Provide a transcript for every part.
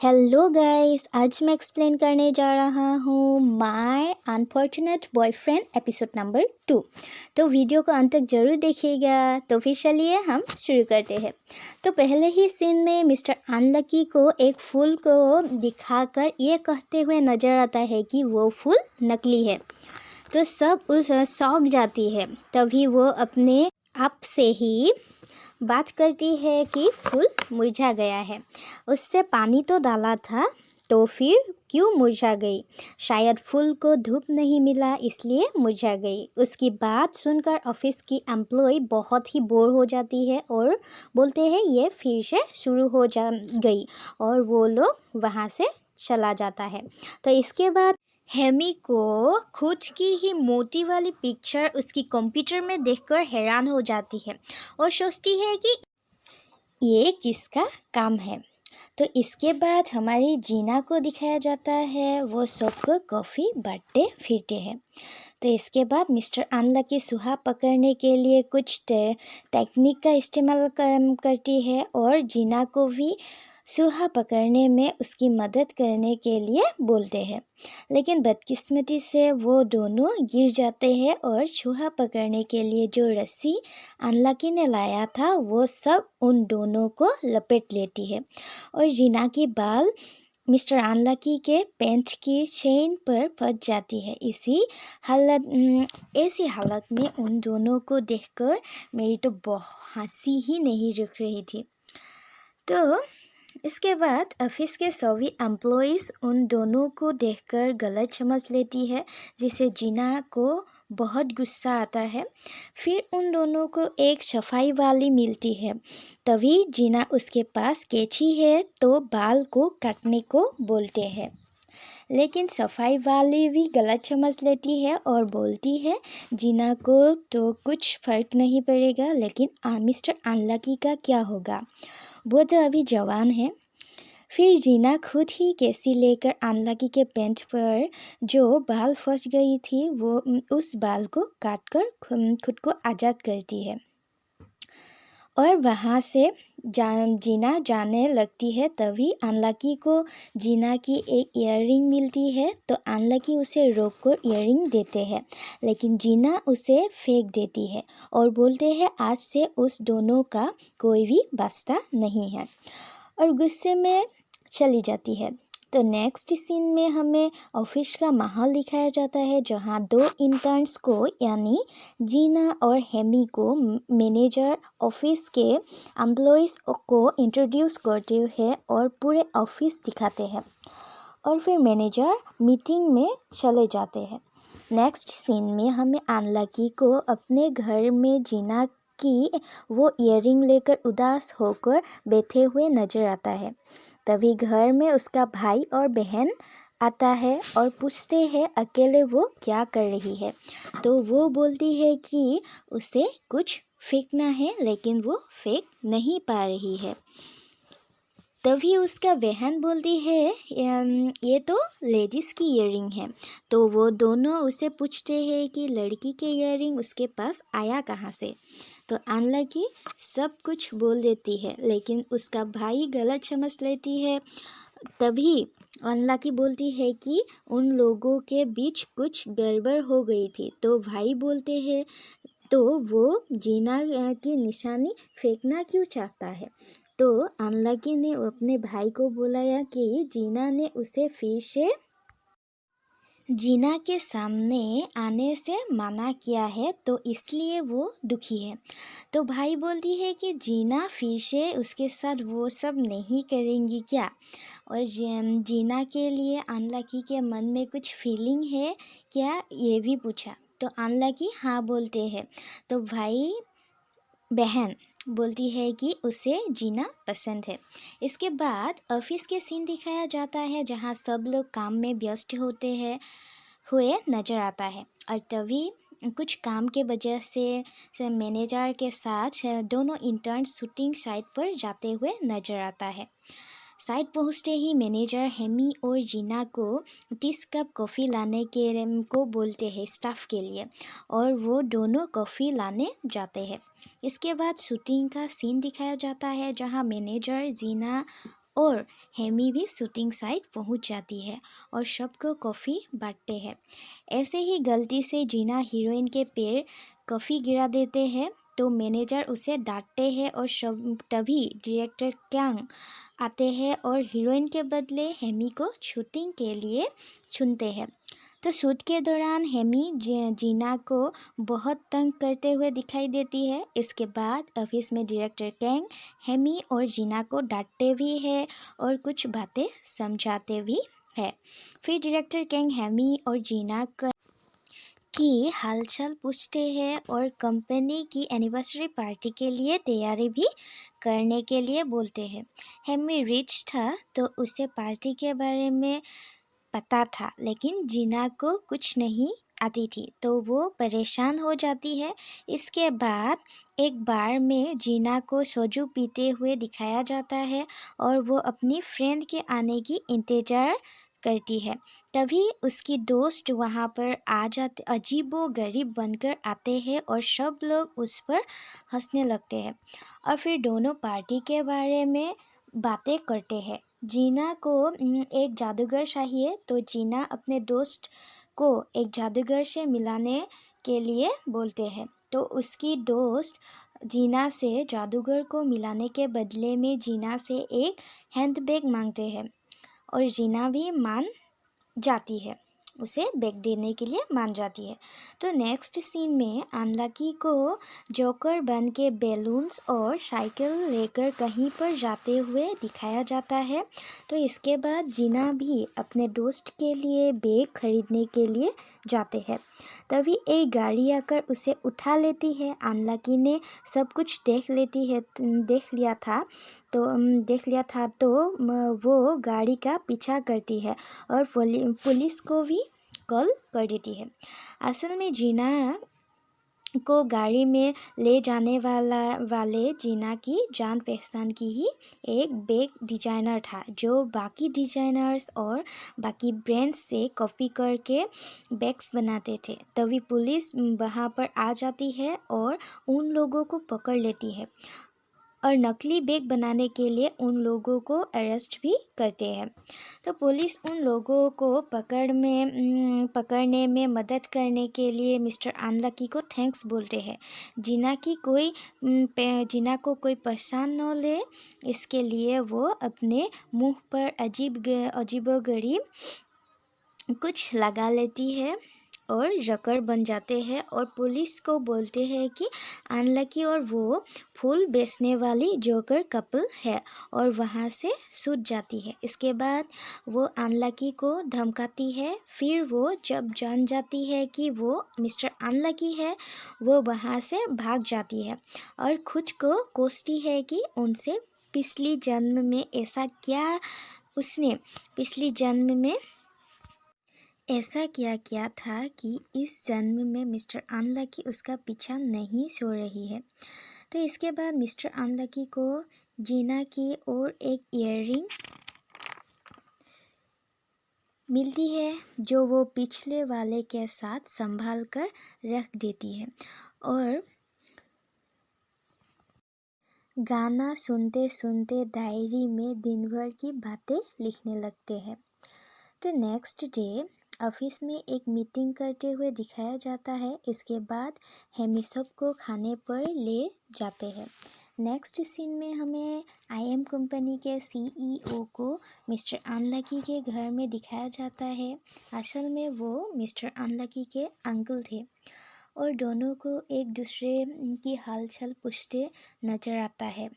Hello guys, आज मैं explain करने जा रहा हूँ my unfortunate boyfriend episode number 2। तो वीडियो को अंत तक ज़रूर देखिएगा। तो फिर चलिए हम शुरू करते हैं। तो पहले ही सीन में मिस्टर अनलकी को एक फूल को दिखाकर ये कहते हुए नज़र आता है कि वो फूल नकली है। तो सब उस शौक जाती है। तभी वो अपने आप से ही बात करती है कि फूल मुरझा गया है। उससे पानी तो डाला था, तो फिर क्यों मुरझा गई? शायद फूल को धूप नहीं मिला इसलिए मुरझा गई। उसकी बात सुनकर ऑफिस की एम्प्लॉय बहुत ही बोर हो जाती है और बोलते हैं ये फिर से शुरू हो जा गई और वो लोग वहाँ से चला जाता है। तो इसके बाद हेमी को खुद की ही मोटी वाली पिक्चर उसकी कंप्यूटर में देखकर हैरान हो जाती है और सोचती है कि ये किसका काम है। तो इसके बाद हमारी जीना को दिखाया जाता है, वो सबको कॉफ़ी बांटते फिरते हैं। तो इसके बाद मिस्टर अनलकी सुहा पकड़ने के लिए कुछ टेक्निक का इस्तेमाल करती है और जीना को भी सुहा पकड़ने में उसकी मदद करने के लिए बोलते हैं। लेकिन बदकिस्मती से वो दोनों गिर जाते हैं और चूहा पकड़ने के लिए जो रस्सी अनलकी ने लाया था वो सब उन दोनों को लपेट लेती है और जीना की बाल मिस्टर अनलकी के पैंट की चेन पर फंस जाती है। ऐसी हालत में उन दोनों को देखकर मेरी तो बहुत हंसी ही नहीं रुक रही थी। तो इसके बाद ऑफिस के सभी एम्प्लॉइज़ उन दोनों को देखकर गलत समझ लेती है, जिससे जीना को बहुत गुस्सा आता है। फिर उन दोनों को एक सफाई वाली मिलती है। तभी जीना उसके पास कैंची है तो बाल को काटने को बोलते हैं, लेकिन सफाई वाली भी गलत समझ लेती है और बोलती है जीना को तो कुछ फ़र्क नहीं पड़ेगा, लेकिन मिस्टर अनलकी का क्या होगा, वो तो अभी जवान है। फिर जीना खुद ही कैंची लेकर अनलकी के पैंट पर जो बाल फंस गई थी वो उस बाल को काटकर खुद को आज़ाद करती है और वहाँ से जीना जाने लगती है। तभी अनलकी को जीना की एक ईयररिंग मिलती है, तो अनलकी उसे रोककर ईयररिंग देते हैं, लेकिन जीना उसे फेंक देती है और बोलते हैं आज से उस दोनों का कोई भी वास्ता नहीं है और गुस्से में चली जाती है। तो नेक्स्ट सीन में हमें ऑफिस का माहौल दिखाया जाता है, जहाँ दो इंटर्न्स को यानी जीना और हेमी को मैनेजर ऑफिस के एम्प्लॉइज़ को इंट्रोड्यूस करते हैं और पूरे ऑफिस दिखाते हैं और फिर मैनेजर मीटिंग में चले जाते हैं। नेक्स्ट सीन में हमें अनलकी को अपने घर में जीना की वो ईयररिंग लेकर उदास होकर बैठे हुए नजर आता है। तभी घर में उसका भाई और बहन आता है और पूछते हैं अकेले वो क्या कर रही है। तो वो बोलती है कि उसे कुछ फेंकना है, लेकिन वो फेंक नहीं पा रही है। तभी उसका बहन बोलती है ये तो लेडीज़ की ईयररिंग है। तो वो दोनों उसे पूछते हैं कि लड़की के ईयररिंग उसके पास आया कहाँ से। तो अनलकी सब कुछ बोल देती है, लेकिन उसका भाई गलत समझ लेती है। तभी अनलकी बोलती है कि उन लोगों के बीच कुछ गड़बड़ हो गई थी। तो भाई बोलते हैं तो वो जीना की निशानी फेंकना क्यों चाहता है। तो अनलकी ने अपने भाई को बुलाया कि जीना ने उसे फिर से जीना के सामने आने से मना किया है, तो इसलिए वो दुखी है। तो भाई बोलती है कि जीना फिर से उसके साथ वो सब नहीं करेंगी क्या, और जीना के लिए अनलकी के मन में कुछ फीलिंग है क्या, ये भी पूछा। तो अनलकी हाँ बोलते हैं। तो भाई बहन बोलती है कि उसे जीना पसंद है। इसके बाद ऑफिस के सीन दिखाया जाता है, जहाँ सब लोग काम में व्यस्त होते हैं हुए नजर आता है और तभी कुछ काम के वजह से मैनेजर के साथ दोनों इंटर्न शूटिंग साइट पर जाते हुए नजर आता है। साइट पहुंचते ही मैनेजर हेमी और जीना को 30 कप कॉफ़ी लाने के को बोलते हैं स्टाफ के लिए, और वो दोनों कॉफ़ी लाने जाते हैं। इसके बाद शूटिंग का सीन दिखाया जाता है, जहां मैनेजर जीना और हेमी भी शूटिंग साइट पहुंच जाती है और सबको कॉफ़ी बांटते हैं। ऐसे ही गलती से जीना हीरोइन के पैर कॉफ़ी गिरा देते हैं तो मैनेजर उसे डांटते हैं और सब तभी डायरेक्टर कैंग आते हैं और हीरोइन के बदले हेमी को शूटिंग के लिए चुनते हैं। तो शूट के दौरान हेमी जीना को बहुत तंग करते हुए दिखाई देती है। इसके बाद ऑफिस में डायरेक्टर कैंग हेमी और जीना को डांटते भी है और कुछ बातें समझाते भी है। फिर डायरेक्टर कैंग हेमी और जीना की हालचाल पूछते हैं और कंपनी की एनिवर्सरी पार्टी के लिए तैयारी भी करने के लिए बोलते हैं। हेमी रिच था तो उसे पार्टी के बारे में पता था, लेकिन जीना को कुछ नहीं आती थी तो वो परेशान हो जाती है। इसके बाद एक बार में जीना को सोजू पीते हुए दिखाया जाता है और वो अपनी फ्रेंड के आने की इंतज़ार करती है। तभी उसकी दोस्त वहाँ पर आ जाते अजीबो गरीब बनकर आते हैं और सब लोग उस पर हंसने लगते हैं और फिर दोनों पार्टी के बारे में बातें करते हैं। जीना को एक जादूगर चाहिए तो जीना अपने दोस्त को एक जादूगर से मिलाने के लिए बोलते हैं। तो उसकी दोस्त जीना से जादूगर को मिलाने के बदले में जीना से एक हैंडबैग मांगते हैं और जीना भी मान जाती है, उसे बैग देने के लिए मान जाती है। तो नेक्स्ट सीन में अनलकी को जोकर बन के बैलून्स और साइकिल लेकर कहीं पर जाते हुए दिखाया जाता है। तो इसके बाद जीना भी अपने दोस्त के लिए बैग खरीदने के लिए जाते हैं। तभी एक गाड़ी आकर उसे उठा लेती है। अनलकी ने सब कुछ देख लिया था तो वो गाड़ी का पीछा करती है और पुलिस को भी कॉल कर देती है। असल में जीना को गाड़ी में ले जाने वाले जीना की जान पहचान की ही एक बैग डिजाइनर था जो बाकी डिजाइनर्स और बाकी ब्रांड्स से कॉपी करके बैग्स बनाते थे। तभी पुलिस वहाँ पर आ जाती है और उन लोगों को पकड़ लेती है और नकली बैग बनाने के लिए उन लोगों को अरेस्ट भी करते हैं। तो पुलिस उन लोगों को पकड़ने में मदद करने के लिए मिस्टर अनलकी को थैंक्स बोलते हैं। जीना को कोई पहचान न ले इसके लिए वो अपने मुंह पर अजीबोगरीब कुछ लगा लेती है और जकर बन जाते हैं और पुलिस को बोलते हैं कि अनलकी और वो फूल बेचने वाली जोकर कपल है और वहाँ से छूट जाती है। इसके बाद वो अनलकी को धमकाती है। फिर वो जब जान जाती है कि वो मिस्टर अनलकी है वो वहाँ से भाग जाती है और खुद को कोसती है कि उनसे पिछली जन्म में ऐसा क्या किया था कि इस जन्म में मिस्टर अनलकी उसका पीछा नहीं छोड़ रही है। तो इसके बाद मिस्टर अनलकी को जीना की और एक ईयररिंग मिलती है जो वो पिछले वाले के साथ संभाल कर रख देती है और गाना सुनते सुनते डायरी में दिन भर की बातें लिखने लगते हैं। तो नेक्स्ट डे ऑफिस में एक मीटिंग करते हुए दिखाया जाता है। इसके बाद हेमी सबको खाने पर ले जाते हैं। नेक्स्ट सीन में हमें IM कंपनी के CEO को मिस्टर अनलकी के घर में दिखाया जाता है। असल में वो मिस्टर अनलकी के अंकल थे और दोनों को एक दूसरे की हालचाल पूछते नजर आता है।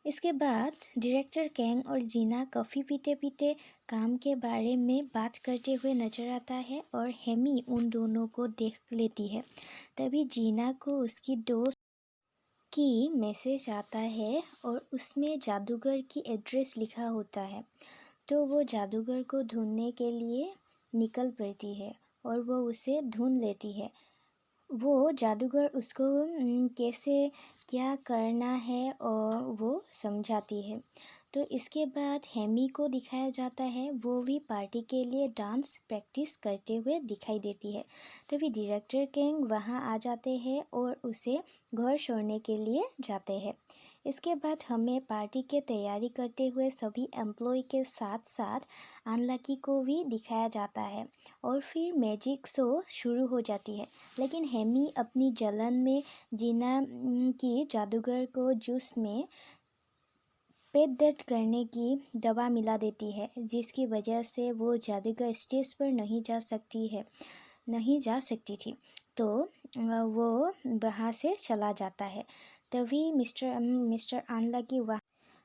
इसके बाद डायरेक्टर कैंग और जीना कॉफ़ी पीते पीते काम के बारे में बात करते हुए नजर आता है और हेमी उन दोनों को देख लेती है। तभी जीना को उसकी दोस्त की मैसेज आता है और उसमें जादूगर की एड्रेस लिखा होता है। तो वो जादूगर को ढूंढने के लिए निकल पड़ती है और वो उसे ढूंढ लेती है। वो जादूगर उसको कैसे क्या करना है और वो समझाती है। तो इसके बाद हेमी को दिखाया जाता है, वो भी पार्टी के लिए डांस प्रैक्टिस करते हुए दिखाई देती है। तभी डायरेक्टर किंग वहाँ आ जाते हैं और उसे घर छोड़ने के लिए जाते हैं। इसके बाद हमें पार्टी के तैयारी करते हुए सभी एम्प्लॉय के साथ साथ अनलकी को भी दिखाया जाता है और फिर मैजिक शो शुरू हो जाती है। लेकिन हेमी अपनी जलन में जीना की जादूगर को जूस में पेट दर्द करने की दवा मिला देती है, जिसकी वजह से वो जादूगर स्टेज पर नहीं जा सकती थी। तो वो वहाँ से चला जाता है। तभी मिस्टर अनलकी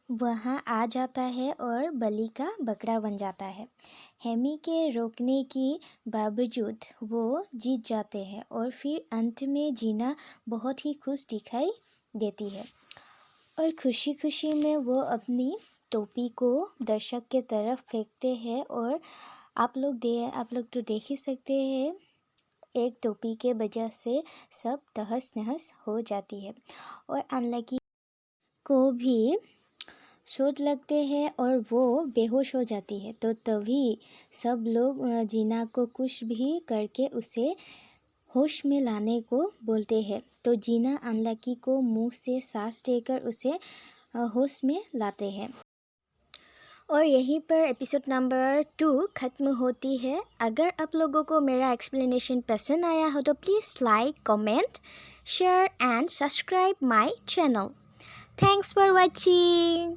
वहाँ आ जाता है और बलि का बकरा बन जाता है। हेमी के रोकने के बावजूद वो जीत जाते हैं और फिर अंत में जीना बहुत ही खुश दिखाई देती है और खुशी खुशी में वो अपनी टोपी को दर्शक के तरफ फेंकते हैं और आप लोग तो देख ही सकते हैं, एक टोपी के वजह से सब तहस नहस हो जाती है और अनलकी को भी चोट लगते हैं और वो बेहोश हो जाती है। तो तभी सब लोग जीना को कुछ भी करके उसे होश में लाने को बोलते हैं। तो जीना अनलकी को मुंह से सांस देकर उसे होश में लाते हैं और यहीं पर एपिसोड नंबर 2 ख़त्म होती है। अगर आप लोगों को मेरा एक्सप्लेनेशन पसंद आया हो तो please like, comment, share and subscribe my channel. Thanks for watching.